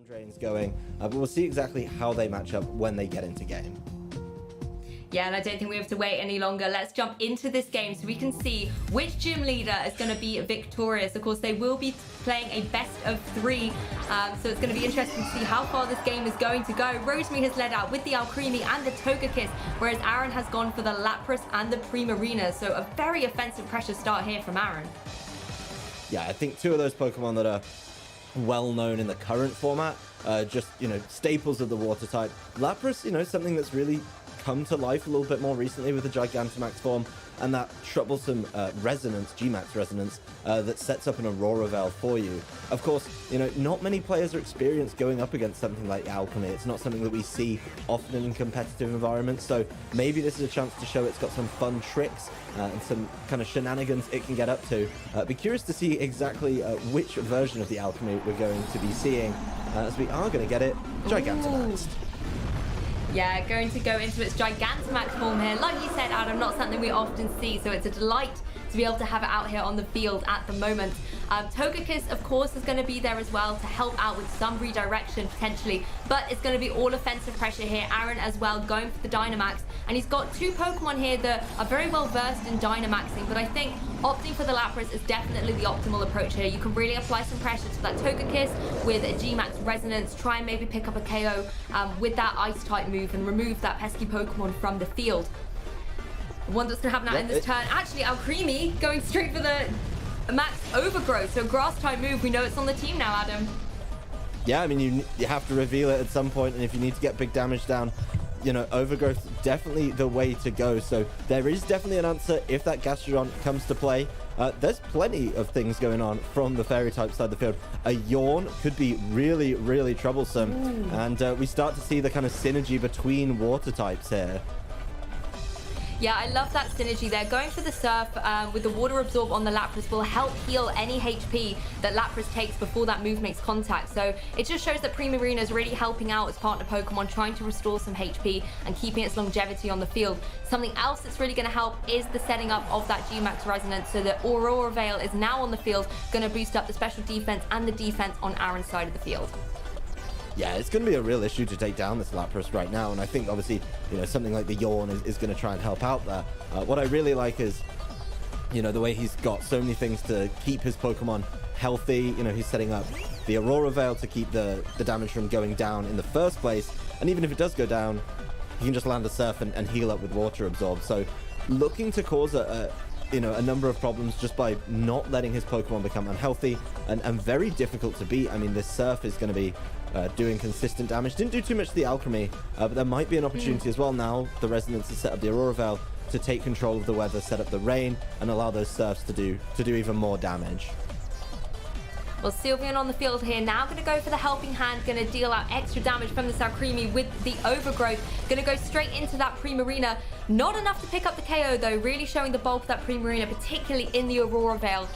drains going, but we'll see exactly how they match up when they get into game. Yeah, and I don't think we have to wait any longer. Let's jump into this game so we can see which gym leader is going to be victorious. Of course, they will be playing a best of 3, so it's going to be interesting to see how far this game is going to go. Rosemary has led out with the Alcremie and the Togekiss, whereas Aaron has gone for the Lapras and the Primarina. So a very offensive pressure start here from Aaron. Yeah, I think 2 of those Pokemon that are well known in the current format, just, staples of the water type. Lapras, something that's really come to life a little bit more recently with the Gigantamax form and that troublesome resonance, Gmax resonance, that sets up an Aurora Veil for you. Of course, not many players are experienced going up against something like Alchemy. It's not something that we see often in competitive environments, so maybe this is a chance to show it's got some fun tricks and some kind of shenanigans it can get up to. Be curious to see exactly which version of the Alchemy we're going to be seeing, as we are going to get it Gigantamaxed. Yeah, going to go into its Gigantamax form here. Like you said, Adam, not something we often see, so it's a delight to be able to have it out here on the field at the moment. Togekiss, of course, is going to be there as well to help out with some redirection potentially, but it's going to be all offensive pressure here. Aaron as well going for the Dynamax, and he's got 2 Pokemon here that are very well versed in Dynamaxing, but I think opting for the Lapras is definitely the optimal approach here. You can really apply some pressure to that Togekiss with a Gmax Resonance, try and maybe pick up a KO with that Ice-type move and remove that pesky Pokemon from the field. One that's going to happen out in this turn. Actually, Alcremie going straight for the Max Overgrowth. So Grass-type move. We know it's on the team now, Adam. Yeah, I mean, you have to reveal it at some point, and if you need to get big damage down, Overgrowth definitely the way to go. So there is definitely an answer if that Gastrodon comes to play. There's plenty of things going on from the Fairy-type side of the field. A Yawn could be really, really troublesome. Ooh. And we start to see the kind of synergy between water types here. Yeah, I love that synergy there. Going for the Surf with the Water Absorb on the Lapras will help heal any HP that Lapras takes before that move makes contact. So it just shows that Primarina is really helping out its partner Pokemon, trying to restore some HP and keeping its longevity on the field. Something else that's really going to help is the setting up of that Gmax Resonance, so that Aurora Veil is now on the field, going to boost up the special defense and the defense on Aaron's side of the field. Yeah, it's going to be a real issue to take down this Lapras right now, and I think obviously, something like the Yawn is going to try and help out there. What I really like is, the way he's got so many things to keep his Pokemon healthy. He's setting up the Aurora Veil to keep the damage from going down in the first place, and even if it does go down, he can just land a Surf and heal up with Water Absorb. So looking to cause a number of problems just by not letting his Pokemon become unhealthy and very difficult to beat. I mean, this Surf is going to be doing consistent damage. Didn't do too much to the Alcremie, but there might be an opportunity as well now. The Resonance has set up the Aurora Veil to take control of the weather, set up the rain, and allow those Surfs to do even more damage. Well, Sylveon on the field here now going to go for the Helping Hand, going to deal out extra damage from the Alcremie with the Overgrowth. Going to go straight into that Primarina. Not enough to pick up the KO though, really showing the bulk of that Primarina, particularly in the Aurora Veil.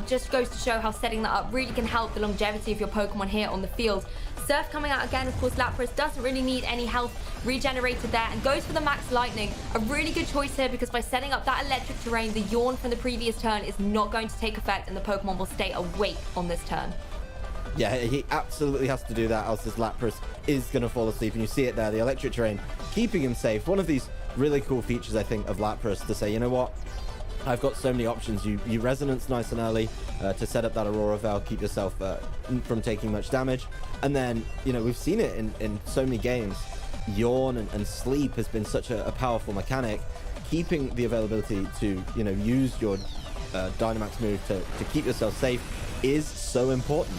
Just goes to show how setting that up really can help the longevity of your Pokemon here on the field. Surf coming out again, of course. Lapras doesn't really need any health regenerated there and goes for the Max Lightning. A really good choice here, because by setting up that electric terrain, the Yawn from the previous turn is not going to take effect and the Pokemon will stay awake on this turn. Yeah, he absolutely has to do that, else this Lapras is going to fall asleep. And you see it there, the electric terrain keeping him safe. One of these really cool features, I think, of Lapras, to say, you know what, I've got so many options. You Resonance nice and early to set up that Aurora Veil, keep yourself from taking much damage. And then, we've seen it in so many games. Yawn and Sleep has been such a powerful mechanic. Keeping the availability to, use your Dynamax move to keep yourself safe is so important.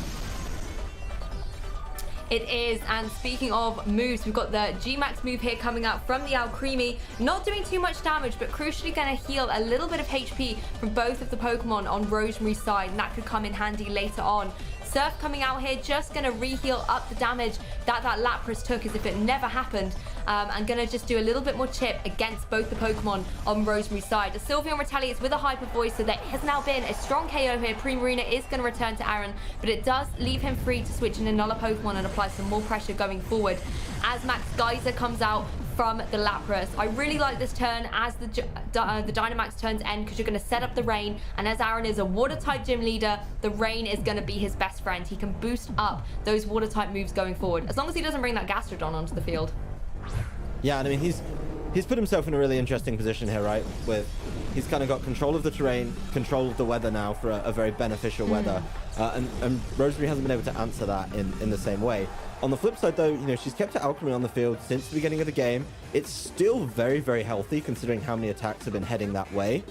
It is, and speaking of moves, we've got the Gmax move here coming out from the Alcremie. Not doing too much damage, but crucially going to heal a little bit of HP from both of the Pokemon on Rosemary's side, and that could come in handy later on. Surf coming out here, just going to re-heal up the damage that Lapras took as if it never happened, and going to just do a little bit more chip against both the Pokemon on Rosemary's side. The Sylveon retaliates with a Hyper Voice, so there has now been a strong KO here. Primarina is going to return to Aaron, but it does leave him free to switch in another Pokemon and apply some more pressure going forward. As Max Geyser comes out from the Lapras. I really like this turn as the Dynamax turns end, because you're going to set up the Rain, and as Aaron is a water type gym leader, the Rain is going to be his best friend. He can boost up those water type moves going forward, as long as he doesn't bring that Gastrodon onto the field. Yeah, and I mean, he's put himself in a really interesting position here, right? He's kind of got control of the terrain, control of the weather now for a very beneficial weather, and Rosemary hasn't been able to answer that in the same way. On the flip side, though, you know, she's kept her Alchemy on the field since the beginning of the game. It's still very, very healthy, considering how many attacks have been heading that way.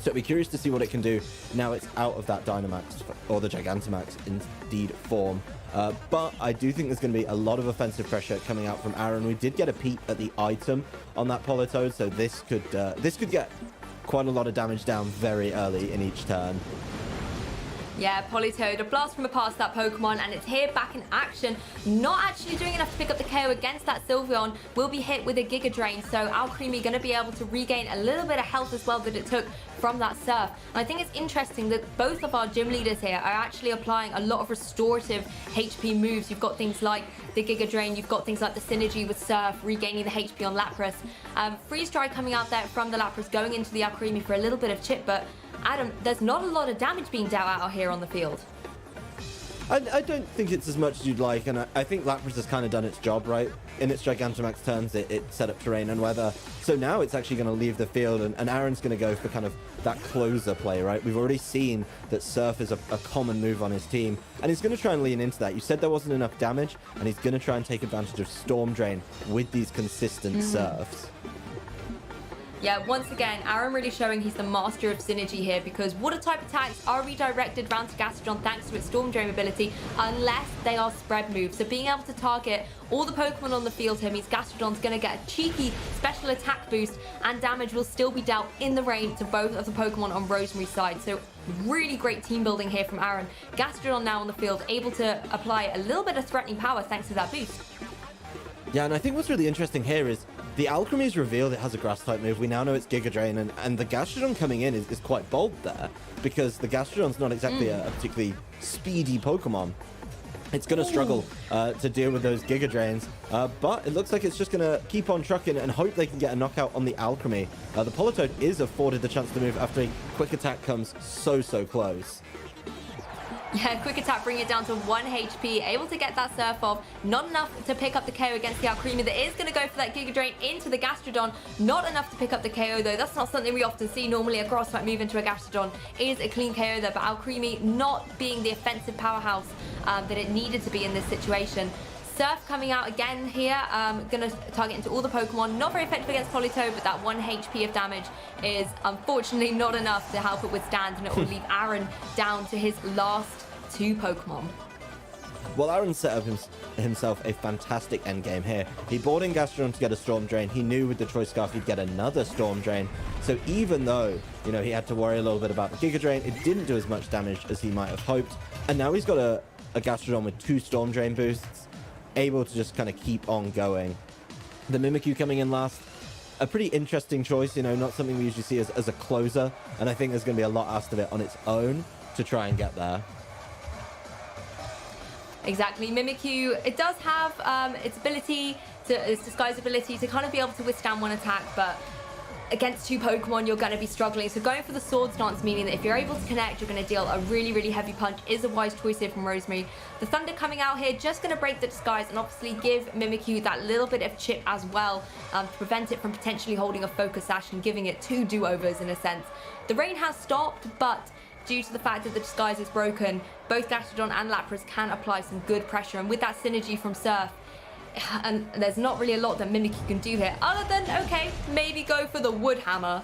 So it'd be curious to see what it can do now it's out of that Dynamax, or the Gigantamax, indeed, form. But I do think there's going to be a lot of offensive pressure coming out from Aaron. We did get a peep at the item on that Politoed, so this could get quite a lot of damage down very early in each turn. Yeah, Politoed, a blast from past that Pokemon, and it's here back in action. Not actually doing enough to pick up the KO against that Sylveon. Will be hit with a Giga Drain, so Alcremie going to be able to regain a little bit of health as well that it took from that Surf. And I think it's interesting that both of our gym leaders here are actually applying a lot of restorative HP moves. You've got things like the Giga Drain, you've got things like the Synergy with Surf, regaining the HP on Lapras. Freeze Dry coming out there from the Lapras, going into the Alcremie for a little bit of chip, but Adam, there's not a lot of damage being dealt out here on the field. I don't think it's as much as you'd like, and I think Lapras has kind of done its job, right? In its Gigantamax turns, it set up terrain and weather. So now it's actually going to leave the field, and Aaron's going to go for kind of that closer play, right? We've already seen that Surf is a common move on his team, and he's going to try and lean into that. You said there wasn't enough damage, and he's going to try and take advantage of Storm Drain with these consistent Surfs. Yeah, once again, Aaron really showing he's the master of synergy here, because water type attacks are redirected round to Gastrodon thanks to its Storm Drain ability, unless they are spread moves. So being able to target all the Pokemon on the field here means Gastrodon's going to get a cheeky special attack boost, and damage will still be dealt in the rain to both of the Pokemon on Rosemary's side. So really great team building here from Aaron. Gastrodon now on the field, able to apply a little bit of threatening power thanks to that boost. Yeah, and I think what's really interesting here is the Alcremie's revealed it has a grass-type move. We now know it's Giga Drain, and the Gastrodon coming in is quite bold there, because the Gastrodon's not exactly a particularly speedy Pokemon. It's going to struggle to deal with those Giga Drains, but it looks like it's just going to keep on trucking and hope they can get a knockout on the Alcremie. The Politoed is afforded the chance to move after a quick attack comes so close. Yeah, quick attack, bring it down to 1 HP, able to get that Surf off. Not enough to pick up the KO against the Alcremie. That is going to go for that Giga Drain into the Gastrodon. Not enough to pick up the KO though. That's not something we often see. Normally a grass type move into a Gastrodon is a clean KO there, but Alcremie not being the offensive powerhouse that it needed to be in this situation. Surf coming out again here, going to target into all the Pokemon. Not very effective against Politoed, but that 1 HP of damage is unfortunately not enough to help it withstand, and it will leave Aaron down to his last 2 Pokemon. Well, Aaron set up himself a fantastic endgame here. He bought in Gastrodon to get a Storm Drain. He knew with the Choice Scarf he'd get another Storm Drain. So even though, you know, he had to worry a little bit about the Giga Drain, it didn't do as much damage as he might have hoped. And now he's got a Gastrodon with 2 Storm Drain boosts, able to just kind of keep on going. The Mimikyu coming in last, a pretty interesting choice, you know, not something we usually see as a closer, and I think there's going to be a lot asked of it on its own to try and get there. Exactly, Mimikyu, it does have its disguise ability to kind of be able to withstand 1 attack, but against 2 Pokemon, you're going to be struggling. So going for the Sword Stance, meaning that if you're able to connect, you're going to deal a really heavy punch, is a wise choice here from Rosemary. The Thunder coming out here, just going to break the disguise and obviously give Mimikyu that little bit of chip as well, to prevent it from potentially holding a Focus Sash and giving it 2 do-overs in a sense. The rain has stopped, but due to the fact that the disguise is broken, both Gastrodon and Lapras can apply some good pressure, and with that synergy from Surf, and there's not really a lot that Mimikyu can do here, other than, okay, maybe go for the Wood Hammer.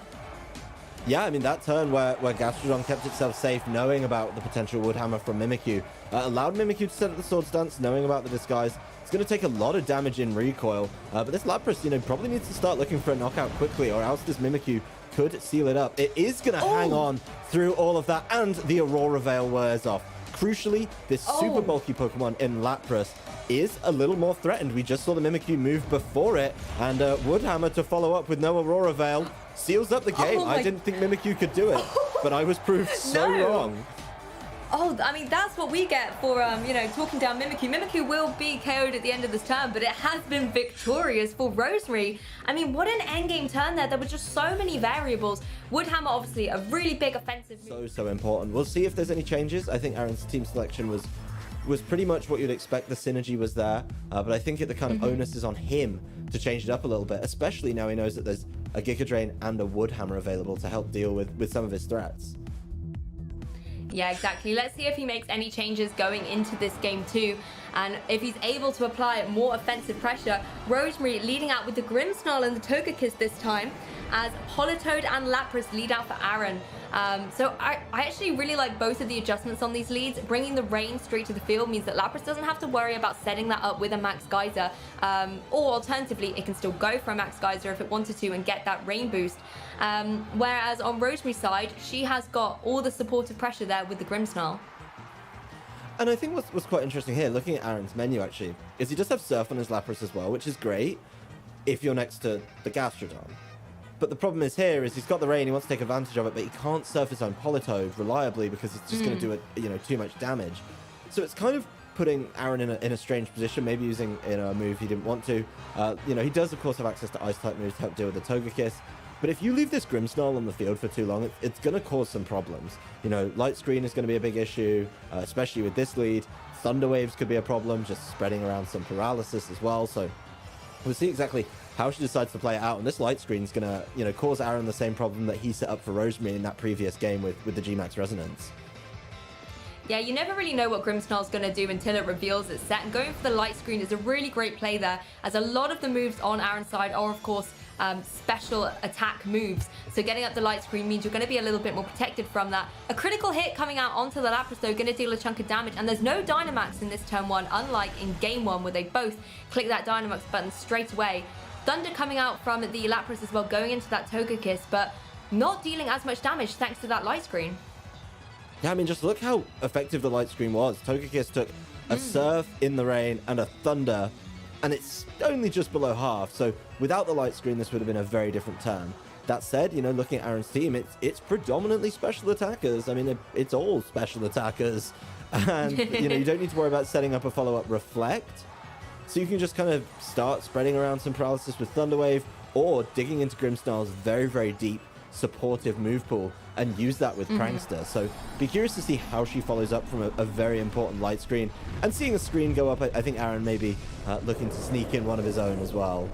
Yeah, I mean, that turn where Gastrodon kept itself safe, knowing about the potential Wood Hammer from Mimikyu, allowed Mimikyu to set up the Sword Stance, knowing about the disguise. It's going to take a lot of damage in recoil, but this Lapras, you know, probably needs to start looking for a knockout quickly, or else this Mimikyu could seal it up. It is going to hang on through all of that, and the Aurora Veil wears off. Crucially, this super bulky Pokemon in Lapras is a little more threatened. We just saw the Mimikyu move before it, and Wood Hammer to follow up with no Aurora Veil seals up the game. I didn't think Mimikyu could do it, but I was proved so wrong. Oh, I mean, that's what we get for, talking down Mimikyu. Mimikyu will be KO'd at the end of this turn, but it has been victorious for Rosemary. I mean, what an endgame turn there. There were just so many variables. Woodhammer, obviously, a really big offensive move. So important. We'll see if there's any changes. I think Aaron's team selection was pretty much what you'd expect. The synergy was there, but I think the kind of onus is on him to change it up a little bit, especially now he knows that there's a Giga Drain and a Woodhammer available to help deal with some of his threats. Yeah, exactly. Let's see if he makes any changes going into this game too, and if he's able to apply more offensive pressure. Rosemary leading out with the Grimmsnarl and the Togekiss this time, as Politoed and Lapras lead out for Aaron. So I actually really like both of the adjustments on these leads. Bringing the rain straight to the field means that Lapras doesn't have to worry about setting that up with a Max Geyser, or alternatively it can still go for a Max Geyser if it wanted to and get that rain boost. Whereas on Rosemary's side, she has got all the supportive pressure there with the Grimmsnarl. And I think what's quite interesting here, looking at Aaron's menu actually, is he does have Surf on his Lapras as well, which is great if you're next to the Gastrodon. But the problem is here is he's got the rain, he wants to take advantage of it, but he can't surf his own Politoed reliably because it's just going to do it, too much damage. So it's kind of putting Aaron in a strange position, maybe using a move he didn't want to. He does of course have access to Ice type moves to help deal with the Togekiss. But if you leave this Grimmsnarl on the field for too long, it's going to cause some problems. Light Screen is going to be a big issue, especially with this lead. Thunder Waves could be a problem, just spreading around some paralysis as well. So we'll see exactly how she decides to play it out. And this Light Screen is going to, cause Aaron the same problem that he set up for Rosemary in that previous game with the G-Max Resonance. Yeah, you never really know what Grimmsnarl's going to do until it reveals its set, and going for the Light Screen is a really great play there, as a lot of the moves on Aaron's side are, of course, special attack moves. So getting up the Light Screen means you're going to be a little bit more protected from that. A critical hit coming out onto the Lapras, though, going to deal a chunk of damage, and there's no Dynamax in this turn one, unlike in game one, where they both click that Dynamax button straight away. Thunder coming out from the Lapras as well, going into that Togekiss, but not dealing as much damage thanks to that Light Screen. Yeah, I mean, just look how effective the Light Screen was. Togekiss took a Surf in the rain and a Thunder, and it's only just below half. So without the Light Screen, this would have been a very different turn. That said, looking at Aaron's team, it's predominantly special attackers. I mean, it's all special attackers. And, you don't need to worry about setting up a follow-up Reflect. So you can just kind of start spreading around some paralysis with Thunder Wave, or digging into Grimmsnarl's very, very deep supportive move pool and use that with Prankster. So be curious to see how she follows up from a very important Light Screen. And seeing a screen go up, I think Aaron may be looking to sneak in one of his own as well.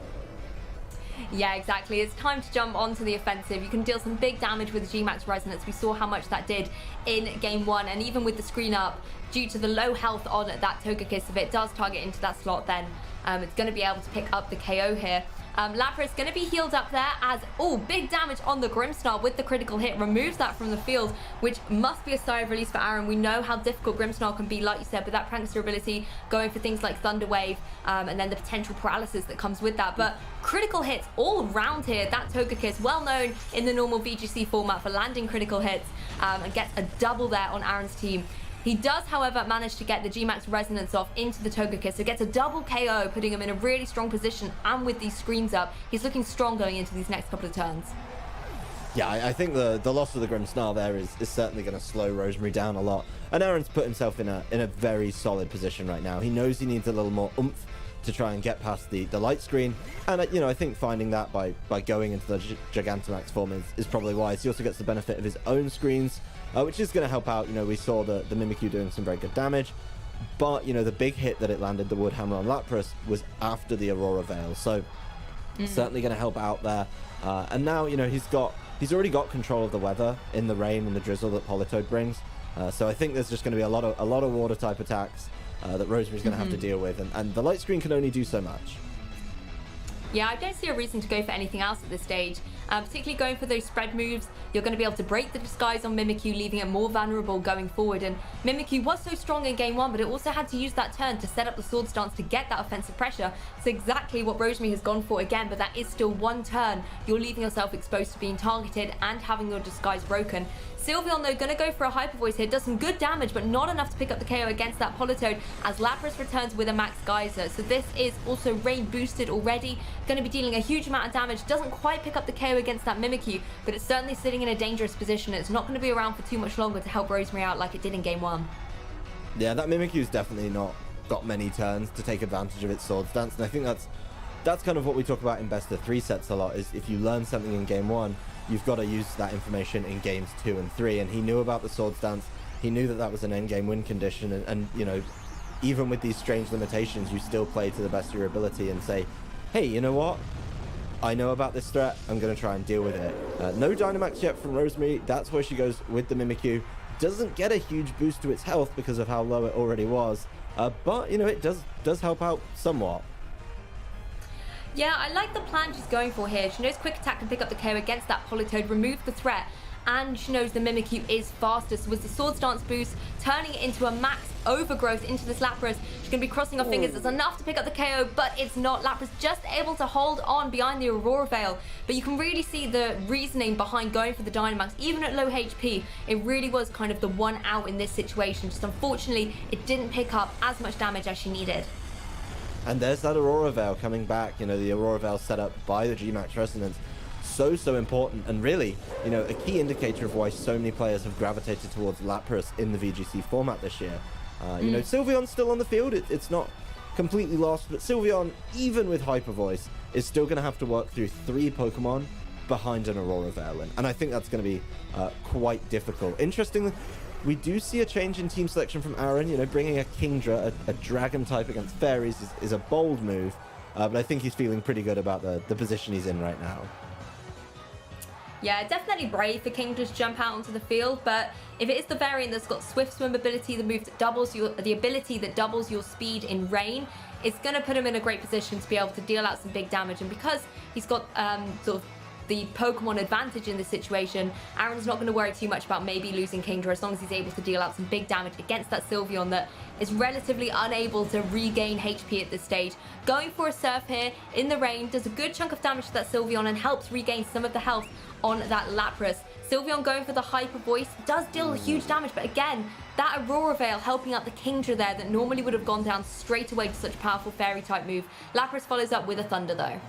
Yeah, exactly. It's time to jump onto the offensive. You can deal some big damage with G-Max Resonance. We saw how much that did in game one, and even with the screen up, due to the low health on that Togekiss, if it does target into that slot, then it's going to be able to pick up the KO here. Lapras going to be healed up there as, big damage on the Grimmsnarl with the critical hit, removes that from the field, which must be a sigh of release for Aaron. We know how difficult Grimmsnarl can be, like you said, with that Prankster ability, going for things like Thunder Wave, and then the potential paralysis that comes with that. But critical hits all round here. That Togekiss, well known in the normal VGC format for landing critical hits, and gets a double there on Aaron's team. He does, however, manage to get the G-Max Resonance off into the Togekiss, so gets a double KO, putting him in a really strong position, and with these screens up, he's looking strong going into these next couple of turns. Yeah, I think the loss of the Grimmsnarl there is certainly going to slow Rosemary down a lot. And Aaron's put himself in a very solid position right now. He knows he needs a little more oomph to try and get past the Light Screen. And, I think finding that by going into the Gigantamax form is probably wise. He also gets the benefit of his own screens, which is going to help out. We saw the Mimikyu doing some very good damage. But, the big hit that it landed the Woodhammer on Lapras was after the Aurora Veil. So, certainly going to help out there. And now, he's already got control of the weather in the rain and the drizzle that Politoed brings. So I think there's just going to be a lot of water type attacks that Rosemary's going to have to deal with, and the Light Screen can only do so much. Yeah, I don't see a reason to go for anything else at this stage. Particularly going for those spread moves, you're going to be able to break the disguise on Mimikyu, leaving it more vulnerable going forward. And Mimikyu was so strong in game one, but it also had to use that turn to set up the Sword Stance to get that offensive pressure. It's exactly what Rosemary has gone for again, but that is still one turn. You're leaving yourself exposed to being targeted and having your disguise broken. Sylveon, though, going to go for a Hyper Voice here. Does some good damage, but not enough to pick up the KO against that Politoed, as Lapras returns with a Max Geyser. So this is also rain boosted already. Going to be dealing a huge amount of damage. Doesn't quite pick up the KO against that Mimikyu, but it's certainly sitting in a dangerous position. It's not going to be around for too much longer to help Rosemary out like it did in game 1. Yeah, that Mimikyu's definitely not got many turns to take advantage of its sword stance, and I think that's kind of what we talk about in best of 3 sets a lot, is if you learn something in game 1, you've got to use that information in games 2 and 3, and he knew about the sword stance. He knew that that was an endgame win condition, and you know, even with these strange limitations, you still play to the best of your ability and say, hey, you know what? I know about this threat. I'm going to try and deal with it. No Dynamax yet from Rosemary. That's where she goes with the Mimikyu. Doesn't get a huge boost to its health because of how low it already was. But, you know, it does help out somewhat. Yeah, I like the plan she's going for here. She knows Quick Attack can pick up the KO against that Politoed, remove the threat, and she knows the Mimikyu is faster. So with the Sword Stance boost, turning it into a max overgrowth into this Lapras, she's going to be crossing her fingers. It's enough to pick up the KO, but it's not. Lapras just able to hold on behind the Aurora Veil. But you can really see the reasoning behind going for the Dynamax. Even at low HP, it really was kind of the one out in this situation. Just unfortunately, it didn't pick up as much damage as she needed. And there's that Aurora Veil coming back. You know, the Aurora Veil set up by the G-Max Resonance. So important, and really, you know, a key indicator of why so many players have gravitated towards Lapras in the VGC format this year. You know, Sylveon's still on the field. It's not completely lost, but Sylveon, even with Hyper Voice, is still going to have to work through 3 Pokemon behind an Aurora Veil, and I think that's going to be quite difficult. Interestingly, we do see a change in team selection from Aaron. You know, bringing a Kingdra, a Dragon type against Fairies is a bold move, but I think he's feeling pretty good about the position he's in right now. Yeah, definitely brave for Kingdra to jump out onto the field, but if it is the variant that's got Swift Swim ability, the move that doubles the ability that doubles your speed in rain, it's going to put him in a great position to be able to deal out some big damage. And because he's got sort of the Pokemon advantage in this situation, Aaron's not going to worry too much about maybe losing Kingdra as long as he's able to deal out some big damage against that Sylveon that is relatively unable to regain HP at this stage. Going for a Surf here in the rain does a good chunk of damage to that Sylveon and helps regain some of the health on that Lapras. Sylveon going for the Hyper Voice does deal huge damage, but again, that Aurora Veil helping out the Kingdra there that normally would have gone down straight away to such a powerful Fairy type move. Lapras follows up with a Thunder though.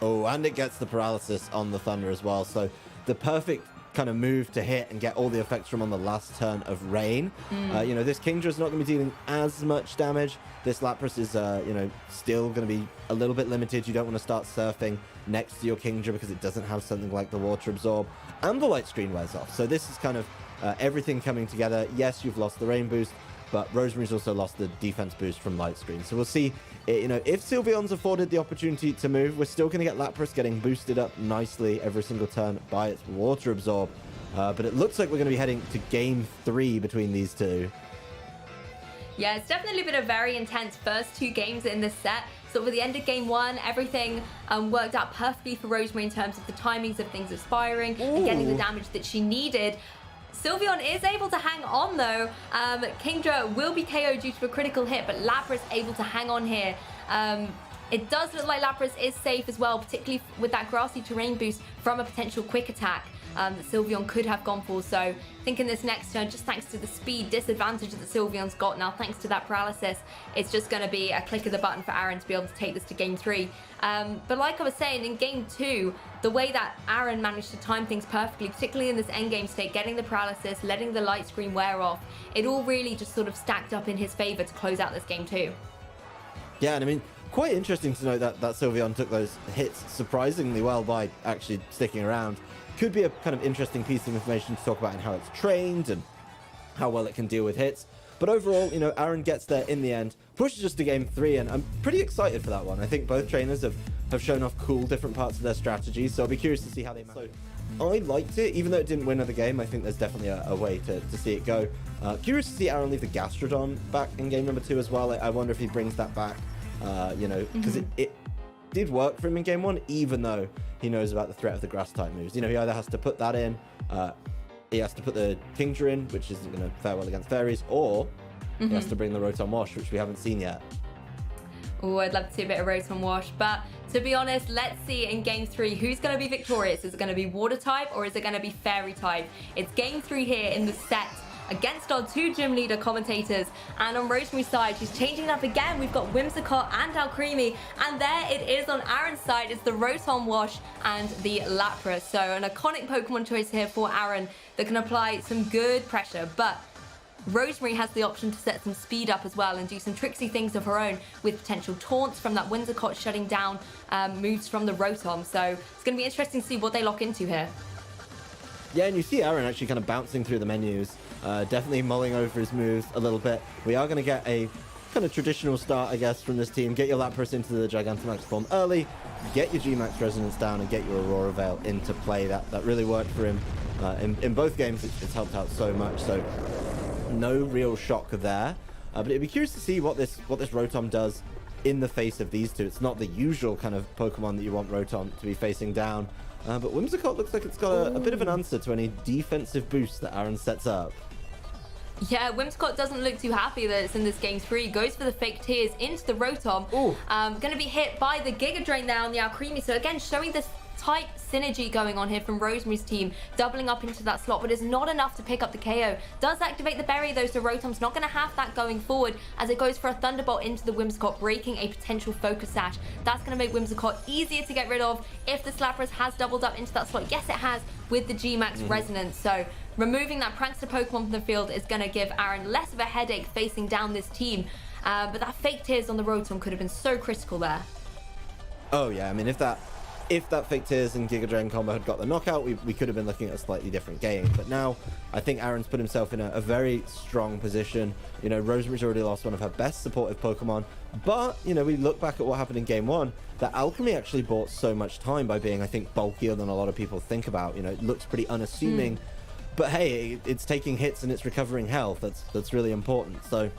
Oh, and it gets the paralysis on the Thunder as well, so the perfect kind of move to hit and get all the effects from on the last turn of Rain. You know, this Kingdra is not going to be dealing as much damage. This Lapras is, you know, still going to be a little bit limited. You don't want to start surfing next to your Kingdra because it doesn't have something like the Water Absorb, and the Light Screen wears off. So this is kind of everything coming together. Yes, you've lost the Rain boost, but Rosemary's also lost the defense boost from Light Screen. So we'll see, you know, if Sylveon's afforded the opportunity to move, we're still going to get Lapras getting boosted up nicely every single turn by its Water Absorb. But it looks like we're going to be heading to game 3 between these two. Yeah, it's definitely been a very intense first 2 games in this set. So with the end of game 1, everything worked out perfectly for Rosemary in terms of the timings of things expiring and getting the damage that she needed. Sylveon is able to hang on though. Kingdra will be KO'd due to a critical hit, but Lapras able to hang on here. It does look like Lapras is safe as well, particularly with that grassy terrain boost from a potential Quick Attack that Sylveon could have gone for. So I think in this next turn, just thanks to the speed disadvantage that Sylveon's got now, thanks to that paralysis, it's just going to be a click of the button for Aaron to be able to take this to game 3. But like I was saying, in game 2, the way that Aaron managed to time things perfectly, particularly in this endgame state, getting the paralysis, letting the light screen wear off, it all really just sort of stacked up in his favor to close out this game 2. Yeah, and I mean, quite interesting to note that Sylveon took those hits surprisingly well by actually sticking around. Could be a kind of interesting piece of information to talk about in how it's trained and how well it can deal with hits. But overall, you know, Aaron gets there in the end, pushes us to game 3, and I'm pretty excited for that one. I think both trainers have shown off cool different parts of their strategies, so I'll be curious to see how they manage. So I liked it, even though it didn't win the game. I think there's definitely a way to see it go. Curious to see Aaron leave the Gastrodon back in game number 2 as well. I wonder if he brings that back, you know, because it did work for him in game 1, even though he knows about the threat of the grass type moves. You know, he either has to put that in, he has to put the Kingdra in, which isn't going to fare well against Fairies, or he has to bring the Rotom Wash, which we haven't seen yet. Oh, I'd love to see a bit of Rotom Wash, but to be honest, let's see in game 3 who's going to be victorious. Is it going to be Water type or is it going to be Fairy type? It's game 3 here in the set against our two gym leader commentators. And on Rosemary's side, she's changing it up again. We've got Whimsicott and Alcremie. And there it is on Aaron's side. It's the Rotom Wash and the Lapras. So an iconic Pokemon choice here for Aaron that can apply some good pressure. But Rosemary has the option to set some speed up as well and do some tricksy things of her own with potential taunts from that Whimsicott shutting down moves from the Rotom. So it's going to be interesting to see what they lock into here. Yeah, and you see Aaron actually kind of bouncing through the menus, definitely mulling over his moves a little bit. We are going to get a kind of traditional start, I guess, from this team. Get your Lapras into the Gigantamax form early, get your G-Max Resonance down, and get your Aurora Veil into play. That really worked for him in both games. It's helped out so much. So no real shock there, but it'd be curious to see what this Rotom does in the face of these two. It's not the usual kind of Pokemon that you want Rotom to be facing down, but Whimsicott looks like it's got a bit of an answer to any defensive boost that Aaron sets up. Yeah, Whimsicott doesn't look too happy that it's in this game 3. Goes for the fake tears into the Rotom. Going to be hit by the Giga Drain there on the Alcremie. So again, showing this tight synergy going on here from Rosemary's team, doubling up into that slot, but it's not enough to pick up the KO. Does activate the berry though, so Rotom's not going to have that going forward as it goes for a Thunderbolt into the Whimsicott, breaking a potential Focus Sash. That's going to make Whimsicott easier to get rid of if the Lapras has doubled up into that slot. Yes, it has with the G-Max Resonance. So removing that Prankster Pokemon from the field is going to give Aaron less of a headache facing down this team. But that fake tears on the Rotom could have been so critical there. Oh yeah, I mean, if that Fake Tears and Giga Drain combo had got the knockout, we could have been looking at a slightly different game. But now, I think Aaron's put himself in a very strong position. You know, Rosemary's already lost one of her best supportive Pokemon. But, you know, we look back at what happened in Game 1, that Alcremie actually bought so much time by being, I think, bulkier than a lot of people think about. You know, it looks pretty unassuming. But hey, it's taking hits and it's recovering health. That's really important. So,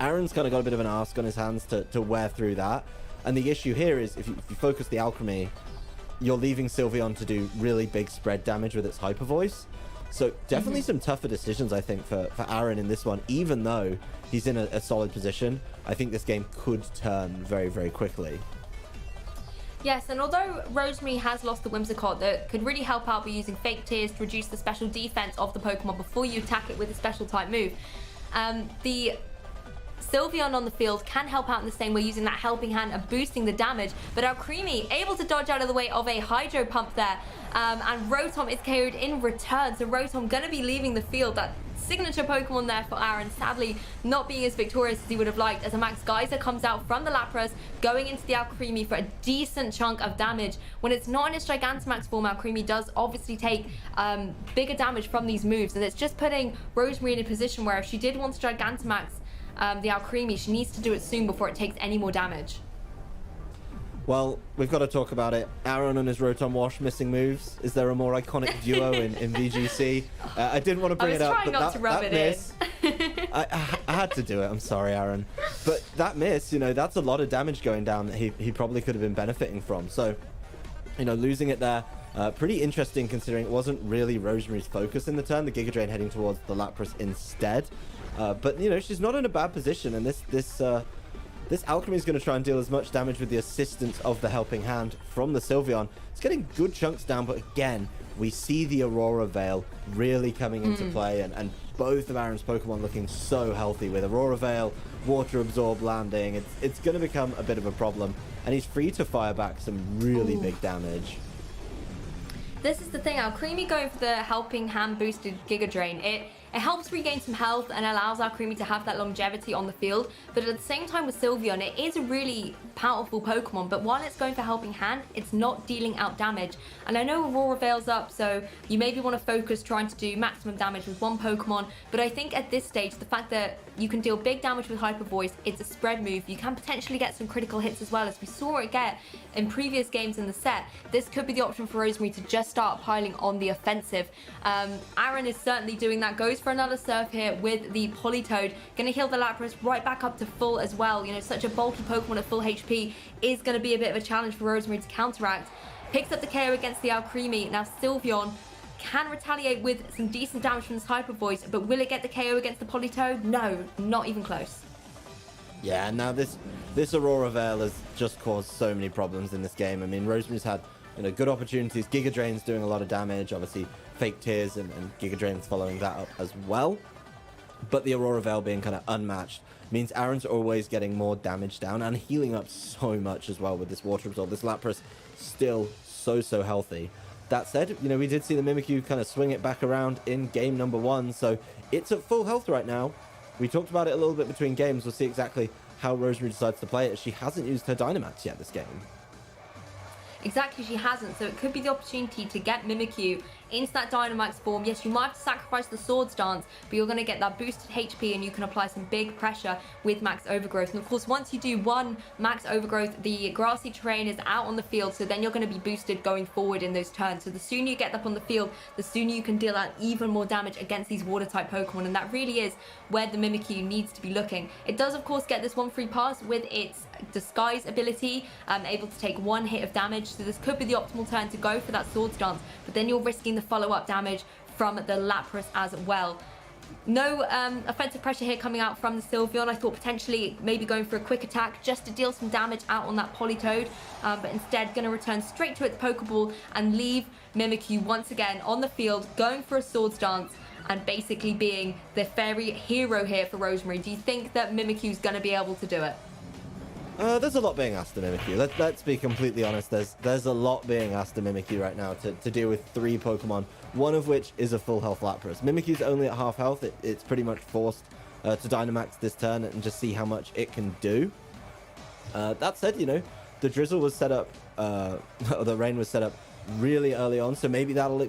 Aaron's kind of got a bit of an ask on his hands to wear through that. And the issue here is if you focus the Alcremie, you're leaving Sylveon to do really big spread damage with its Hyper Voice. So definitely some tougher decisions, I think, for Aaron in this one. Even though he's in a solid position, I think this game could turn very, very quickly. Yes, and although Rosemary has lost the Whimsicott, that could really help out by using Fake Tears to reduce the special defense of the Pokemon before you attack it with a special type move. The Sylveon on the field can help out in the same way, using that helping hand and boosting the damage, but Alcremie able to dodge out of the way of a Hydro Pump there, and Rotom is KO'd in return, so Rotom gonna be leaving the field. That signature Pokemon there for Aaron, sadly not being as victorious as he would have liked, as a Max Geyser comes out from the Lapras, going into the Alcremie for a decent chunk of damage. When it's not in its Gigantamax form, Alcremie does obviously take bigger damage from these moves, and it's just putting Rosemary in a position where if she did want to Gigantamax the Alcremie, she needs to do it soon before it takes any more damage. Well, we've got to talk about it. Aaron and his Rotom Wash missing moves. Is there a more iconic duo in VGC? I didn't want to bring it up, but that miss, I had to do it. I'm sorry, Aaron. But that miss, you know, that's a lot of damage going down that he probably could have been benefiting from. So, you know, losing it there, pretty interesting considering it wasn't really Rosemary's focus in the turn. The Giga Drain heading towards the Lapras instead. But, you know, she's not in a bad position, and this Alcremie is going to try and deal as much damage with the assistance of the Helping Hand from the Sylveon. It's getting good chunks down, but again, we see the Aurora Veil really coming into play, and both of Aaron's Pokemon looking so healthy with Aurora Veil, Water Absorb landing. It's going to become a bit of a problem, and he's free to fire back some really big damage. This is the thing, Alcremie going for the Helping Hand boosted Giga Drain. It helps regain some health and allows Alcremie to have that longevity on the field, but at the same time with Sylveon, it is a really powerful Pokemon, but while it's going for Helping Hand, it's not dealing out damage. And I know Aurora Veil's up, so you maybe want to focus trying to do maximum damage with one Pokemon, but I think at this stage, the fact that you can deal big damage with Hyper Voice, it's a spread move, you can potentially get some critical hits as well, as we saw it get in previous games in the set. This could be the option for Rosemary to just start piling on the offensive. Aaron is certainly doing that, goes for another Surf here with the Politoed, gonna heal the Lapras right back up to full as well. You know, such a bulky Pokemon at full HP is gonna be a bit of a challenge for Rosemary to counteract. Picks up the KO against the Alcremie. Now Sylveon can retaliate with some decent damage from this Hyper Voice, but will it get the KO against the Politoed? No, not even close. Yeah, now this Aurora Veil has just caused so many problems in this game. I mean, Rosemary's had good opportunities. Giga Drain's doing a lot of damage. Obviously, Fake Tears and Giga Drain's following that up as well. But the Aurora Veil being kind of unmatched means Aaron's always getting more damage down and healing up so much as well with this Water Absorb. This Lapras still so healthy. That said, we did see the Mimikyu kind of swing it back around in game number 1, so it's at full health right now. We talked about it a little bit between games. We'll see exactly how Rosemary decides to play it. She hasn't used her Dynamax yet this game. Exactly, she hasn't, so it could be the opportunity to get Mimikyu into that Dynamax form. Yes, you might have to sacrifice the Swords Dance, but you're going to get that boosted HP and you can apply some big pressure with Max Overgrowth. And of course, once you do one Max Overgrowth, the grassy terrain is out on the field, so then you're going to be boosted going forward in those turns. So the sooner you get up on the field, the sooner you can deal out even more damage against these Water-type Pokemon, and that really is where the Mimikyu needs to be looking. It does, of course, get this one free pass with its Disguise ability, able to take one hit of damage, so this could be the optimal turn to go for that Swords Dance, but then you're risking the follow-up damage from the Lapras as well. No offensive pressure here coming out from the Sylveon. I thought potentially maybe going for a quick attack just to deal some damage out on that Politoed, but instead going to return straight to its Pokeball and leave Mimikyu once again on the field, going for a Swords Dance and basically being the fairy hero here for Rosemary. Do you think that Mimikyu's going to be able to do it? There's a lot being asked of Mimikyu. Let's be completely honest. There's a lot being asked of Mimikyu right now to deal with 3 Pokemon, one of which is a full health Lapras. Mimikyu's only at half health. It's pretty much forced to Dynamax this turn and just see how much it can do. That said, the Drizzle was set up, or the Rain was set up really early on, so maybe that'll,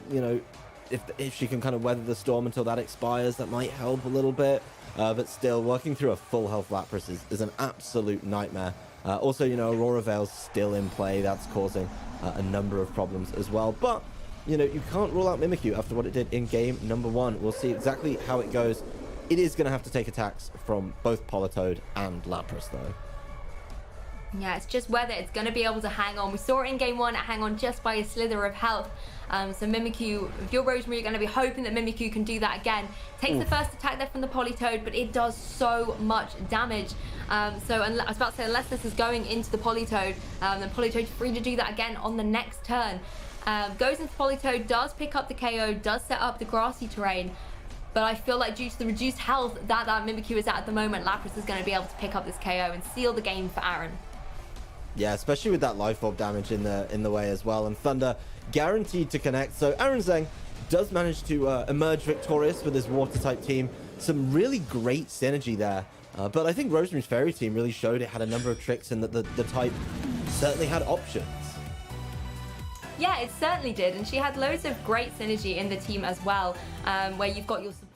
if she can kind of weather the storm until that expires, that might help a little bit. But still, working through a full health Lapras is an absolute nightmare. Also, Aurora Veil's still in play. That's causing a number of problems as well. But, you can't rule out Mimikyu after what it did in game number 1. We'll see exactly how it goes. It is going to have to take attacks from both Politoed and Lapras, though. Yeah, it's just whether it's going to be able to hang on. We saw it in game 1, hang on just by a slither of health. So Mimikyu, if you're Rosemary, you're going to be hoping that Mimikyu can do that again. Takes the first attack there from the Politoed, but it does so much damage. I was about to say, unless this is going into the Politoed, then Politoed's free to do that again on the next turn. Goes into Politoed, does pick up the KO, does set up the grassy terrain. But I feel like due to the reduced health that Mimikyu is at the moment, Lapras is going to be able to pick up this KO and seal the game for Aaron. Yeah, especially with that Life Orb damage in the way as well, and Thunder guaranteed to connect. So Aaron Zheng does manage to emerge victorious with his Water-type team. Some really great synergy there. But I think Rosemary's Fairy team really showed it had a number of tricks and that the type certainly had options. Yeah, it certainly did, and she had loads of great synergy in the team as well, where you've got your support